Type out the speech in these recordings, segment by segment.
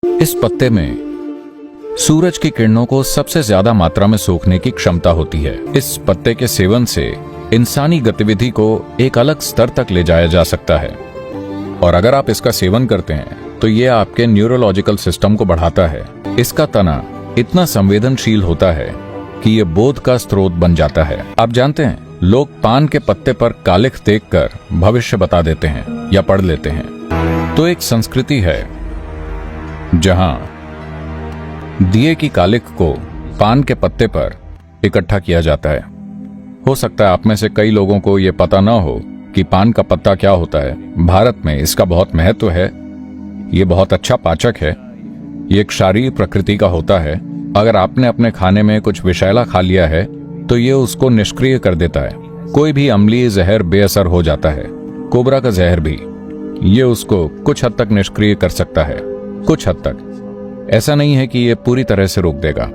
इस पत्ते में सूरज की किरणों को सबसे ज्यादा मात्रा में सोखने की क्षमता होती है। इस पत्ते के सेवन से इंसानी गतिविधि को एक अलग स्तर तक ले जाया जा सकता है। और अगर आप इसका सेवन करते हैं तो ये आपके न्यूरोलॉजिकल सिस्टम को बढ़ाता है। इसका तना इतना संवेदनशील होता है कि ये बोध का स्रोत बन जाता है। आप जानते हैं, लोग पान के पत्ते पर कालिख देखकर भविष्य बता देते हैं या पढ़ लेते हैं। तो एक संस्कृति है जहां दिए की कालिख को पान के पत्ते पर इकट्ठा किया जाता है। हो सकता है आप में से कई लोगों को यह पता ना हो कि पान का पत्ता क्या होता है। भारत में इसका बहुत महत्व है। ये बहुत अच्छा पाचक है। ये एक क्षारीय प्रकृति का होता है। अगर आपने अपने खाने में कुछ विषैला खा लिया है तो ये उसको निष्क्रिय कर देता है। कोई भी अम्लीय जहर बेअसर हो जाता है, कोबरा का जहर भी। ये उसको कुछ हद तक निष्क्रिय कर सकता है, कुछ हद तक। ऐसा नहीं है कि ये पूरी तरह से रोक देगा,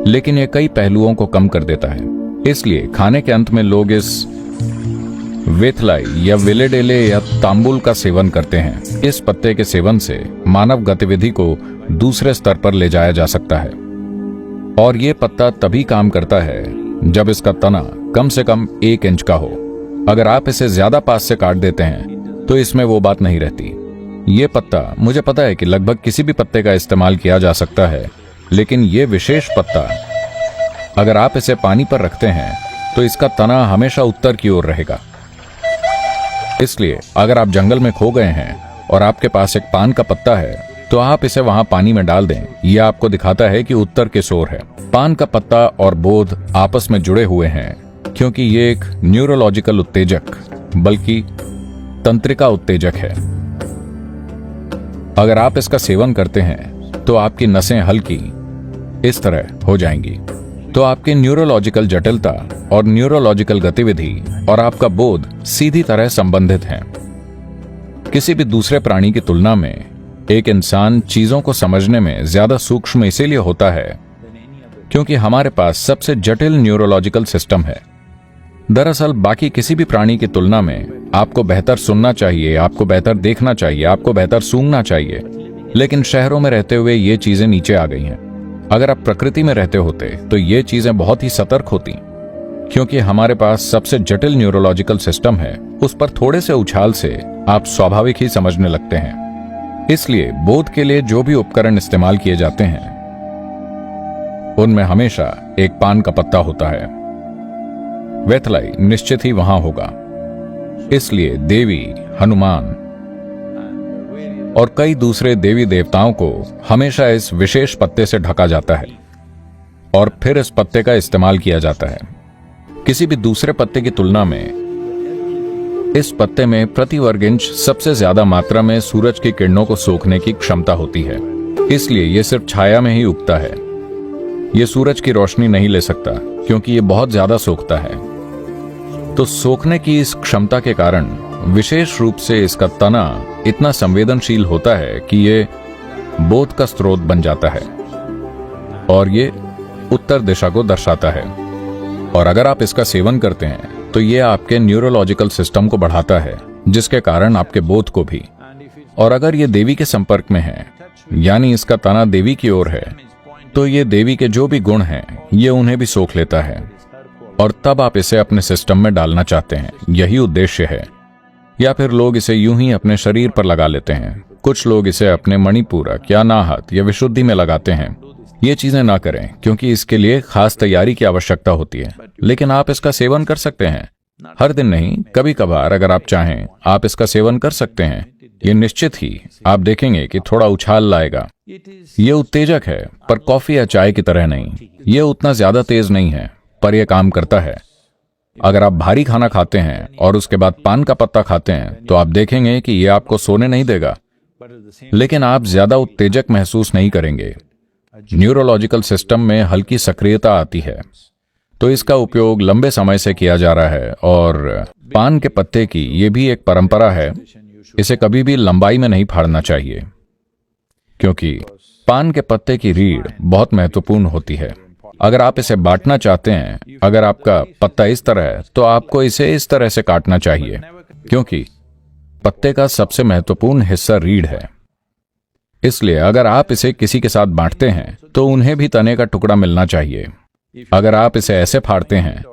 लेकिन ये कई पहलुओं को कम कर देता है। इसलिए खाने के अंत में लोग इस वेथलाई या विलेडेले या तांबुल का सेवन करते हैं। इस पत्ते के सेवन से मानव गतिविधि को दूसरे स्तर पर ले जाया जा सकता है। और ये पत्ता तभी काम करता है जब इसका तना कम से कम 1 इंच का हो। अगर आप इसे ज्यादा पास से काट देते हैं तो इसमें वो बात नहीं रहती। ये पत्ता, मुझे पता है कि लगभग किसी भी पत्ते का इस्तेमाल किया जा सकता है, लेकिन ये विशेष पत्ता, अगर आप इसे पानी पर रखते हैं तो इसका तना हमेशा उत्तर की ओर रहेगा। इसलिए अगर आप जंगल में खो गए हैं और आपके पास एक पान का पत्ता है तो आप इसे वहां पानी में डाल दें। यह आपको दिखाता है कि उत्तर किस ओर है। पान का पत्ता और बोध आपस में जुड़े हुए हैं क्योंकि ये एक न्यूरोलॉजिकल उत्तेजक, बल्कि तंत्रिका उत्तेजक है। अगर आप इसका सेवन करते हैं तो आपकी नसें हल्की इस तरह हो जाएंगी, तो आपकी न्यूरोलॉजिकल जटिलता और न्यूरोलॉजिकल गतिविधि और आपका बोध सीधी तरह संबंधित हैं। किसी भी दूसरे प्राणी की तुलना में एक इंसान चीजों को समझने में ज्यादा सूक्ष्म इसीलिए होता है क्योंकि हमारे पास सबसे जटिल न्यूरोलॉजिकल सिस्टम है। दरअसल बाकी किसी भी प्राणी की तुलना में आपको बेहतर सुनना चाहिए, आपको बेहतर देखना चाहिए, आपको बेहतर सूंघना चाहिए, लेकिन शहरों में रहते हुए ये चीजें नीचे आ गई हैं। अगर आप प्रकृति में रहते होते तो ये चीजें बहुत ही सतर्क होती, क्योंकि हमारे पास सबसे जटिल न्यूरोलॉजिकल सिस्टम है। उस पर थोड़े से उछाल से आप स्वाभाविक ही समझने लगते हैं। इसलिए बोध के लिए जो भी उपकरण इस्तेमाल किए जाते हैं उनमें हमेशा एक पान का पत्ता होता है। वेथलाई निश्चित ही वहां होगा। इसलिए देवी, हनुमान और कई दूसरे देवी देवताओं को हमेशा इस विशेष पत्ते से ढका जाता है और फिर इस पत्ते का इस्तेमाल किया जाता है। किसी भी दूसरे पत्ते की तुलना में इस पत्ते में प्रति वर्ग इंच सबसे ज्यादा मात्रा में सूरज की किरणों को सोखने की क्षमता होती है। इसलिए यह सिर्फ छाया में ही उगता है। यह सूरज की रोशनी नहीं ले सकता क्योंकि यह बहुत ज्यादा सोखता है। तो सोखने की इस क्षमता के कारण विशेष रूप से इसका तना इतना संवेदनशील होता है कि यह बोध का स्रोत बन जाता है और यह उत्तर दिशा को दर्शाता है। और अगर आप इसका सेवन करते हैं तो यह आपके न्यूरोलॉजिकल सिस्टम को बढ़ाता है, जिसके कारण आपके बोध को भी। और अगर यह देवी के संपर्क में है, यानी इसका तना देवी की ओर है, तो ये देवी के जो भी गुण हैं ये उन्हें भी सोख लेता है और तब आप इसे अपने सिस्टम में डालना चाहते हैं। यही उद्देश्य है। या फिर लोग इसे यूं ही अपने शरीर पर लगा लेते हैं। कुछ लोग इसे अपने मणिपूरक या नाहत या विशुद्धि में लगाते हैं। ये चीजें ना करें क्योंकि इसके लिए खास तैयारी की आवश्यकता होती है, लेकिन आप इसका सेवन कर सकते हैं। हर दिन नहीं, कभी कभार अगर आप चाहें आप इसका सेवन कर सकते हैं। ये निश्चित ही आप देखेंगे कि थोड़ा उछाल लाएगा। ये उत्तेजक है, पर कॉफी या चाय की तरह नहीं। ये उतना ज्यादा तेज नहीं है, पर यह काम करता है। अगर आप भारी खाना खाते हैं और उसके बाद पान का पत्ता खाते हैं तो आप देखेंगे कि यह आपको सोने नहीं देगा, लेकिन आप ज्यादा उत्तेजक महसूस नहीं करेंगे। न्यूरोलॉजिकल सिस्टम में हल्की सक्रियता आती है। तो इसका उपयोग लंबे समय से किया जा रहा है और पान के पत्ते की यह भी एक परंपरा है। इसे कभी भी लंबाई में नहीं फाड़ना चाहिए क्योंकि पान के पत्ते की रीढ़ बहुत महत्वपूर्ण होती है। अगर आप इसे बांटना चाहते हैं, अगर आपका पत्ता इस तरह है तो आपको इसे इस तरह से काटना चाहिए क्योंकि पत्ते का सबसे महत्वपूर्ण हिस्सा रीढ़ है। इसलिए अगर आप इसे किसी के साथ बांटते हैं तो उन्हें भी तने का टुकड़ा मिलना चाहिए। अगर आप इसे ऐसे फाड़ते हैं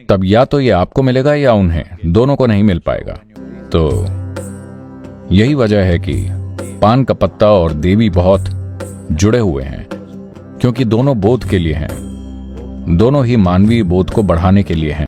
तब या तो ये आपको मिलेगा या उन्हें, दोनों को नहीं मिल पाएगा। तो यही वजह है कि पान का पत्ता और देवी बहुत जुड़े हुए हैं, क्योंकि दोनों बोध के लिए हैं, दोनों ही मानवीय बोध को बढ़ाने के लिए हैं।